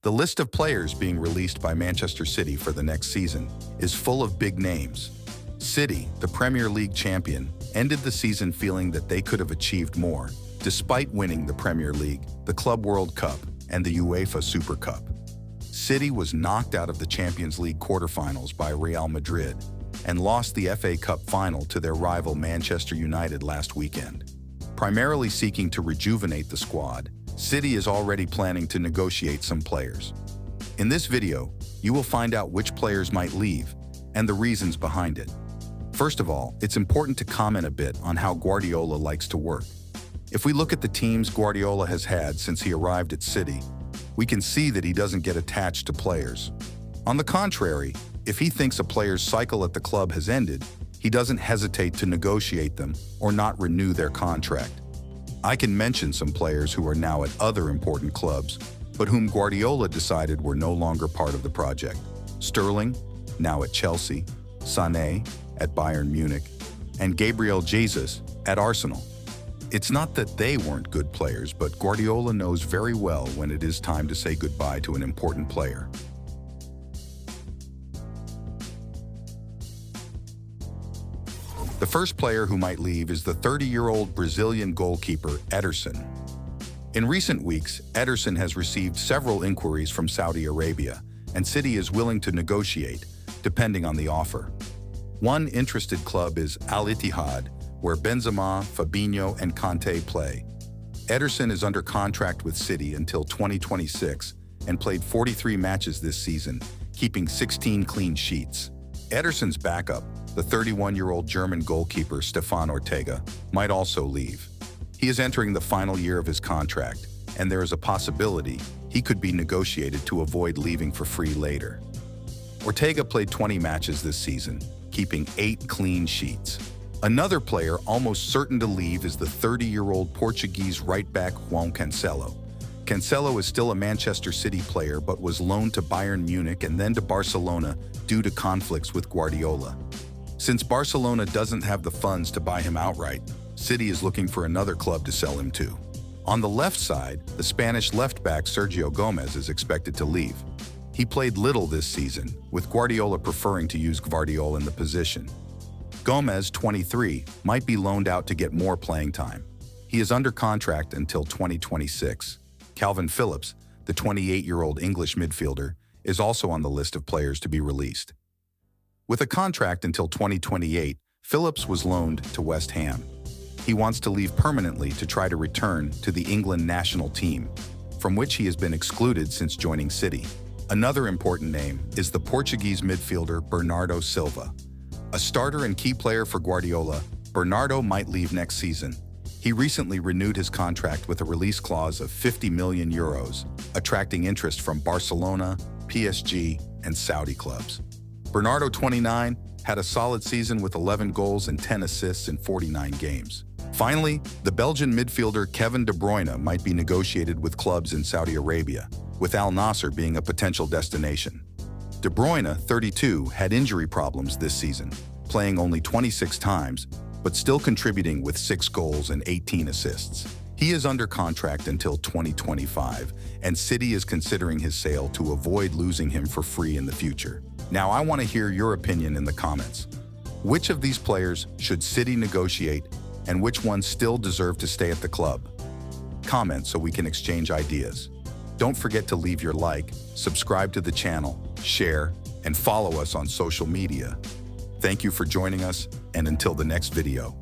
The list of players being released by Manchester City for the next season is full of big names. City, the Premier League champion, ended the season feeling that they could have achieved more, despite winning the Premier League, the Club World Cup, and the UEFA Super Cup. City was knocked out of the Champions League quarterfinals by Real Madrid and lost the FA Cup final to their rival Manchester United last weekend. Primarily seeking to rejuvenate the squad, City is already planning to negotiate some players. In this video, you will find out which players might leave and the reasons behind it. First of all, it's important to comment a bit on how Guardiola likes to work. If we look at the teams Guardiola has had since he arrived at City, we can see that he doesn't get attached to players. On the contrary, if he thinks a player's cycle at the club has ended, he doesn't hesitate to negotiate them or not renew their contract. I can mention some players who are now at other important clubs, but whom Guardiola decided were no longer part of the project. Sterling, now at Chelsea, Sané at Bayern Munich, and Gabriel Jesus at Arsenal. It's not that they weren't good players, but Guardiola knows very well when it is time to say goodbye to an important player. The first player who might leave is the 30-year-old Brazilian goalkeeper Ederson. In recent weeks, Ederson has received several inquiries from Saudi Arabia, and City is willing to negotiate, depending on the offer. One interested club is Al Ittihad, where Benzema, Fabinho, and Kanté play. Ederson is under contract with City until 2026 and played 43 matches this season, keeping 16 clean sheets. Ederson's backup, the 31-year-old German goalkeeper Stefan Ortega, might also leave. He is entering the final year of his contract, and there is a possibility he could be negotiated to avoid leaving for free later. Ortega played 20 matches this season, keeping 8 clean sheets. Another player almost certain to leave is the 30-year-old Portuguese right-back João Cancelo. Cancelo is still a Manchester City player but was loaned to Bayern Munich and then to Barcelona due to conflicts with Guardiola. Since Barcelona doesn't have the funds to buy him outright, City is looking for another club to sell him to. On the left side, the Spanish left-back Sergio Gomez is expected to leave. He played little this season, with Guardiola preferring to use Gvardiol in the position. Gomez, 23, might be loaned out to get more playing time. He is under contract until 2026. Calvin Phillips, the 28-year-old English midfielder, is also on the list of players to be released. With a contract until 2028, Phillips was loaned to West Ham. He wants to leave permanently to try to return to the England national team, from which he has been excluded since joining City. Another important name is the Portuguese midfielder Bernardo Silva. A starter and key player for Guardiola, Bernardo might leave next season. He recently renewed his contract with a release clause of 50 million euros, attracting interest from Barcelona, PSG, and Saudi clubs. Bernardo, 29, had a solid season with 11 goals and 10 assists in 49 games. Finally, the Belgian midfielder Kevin De Bruyne might be negotiated with clubs in Saudi Arabia, with Al Nassr being a potential destination. De Bruyne, 32, had injury problems this season, playing only 26 times, but still contributing with 6 goals and 18 assists. He is under contract until 2025, and City is considering his sale to avoid losing him for free in the future. Now, I want to hear your opinion in the comments. Which of these players should City negotiate, and which ones still deserve to stay at the club? Comment so we can exchange ideas. Don't forget to leave your like, subscribe to the channel, share, and follow us on social media. Thank you for joining us, and until the next video.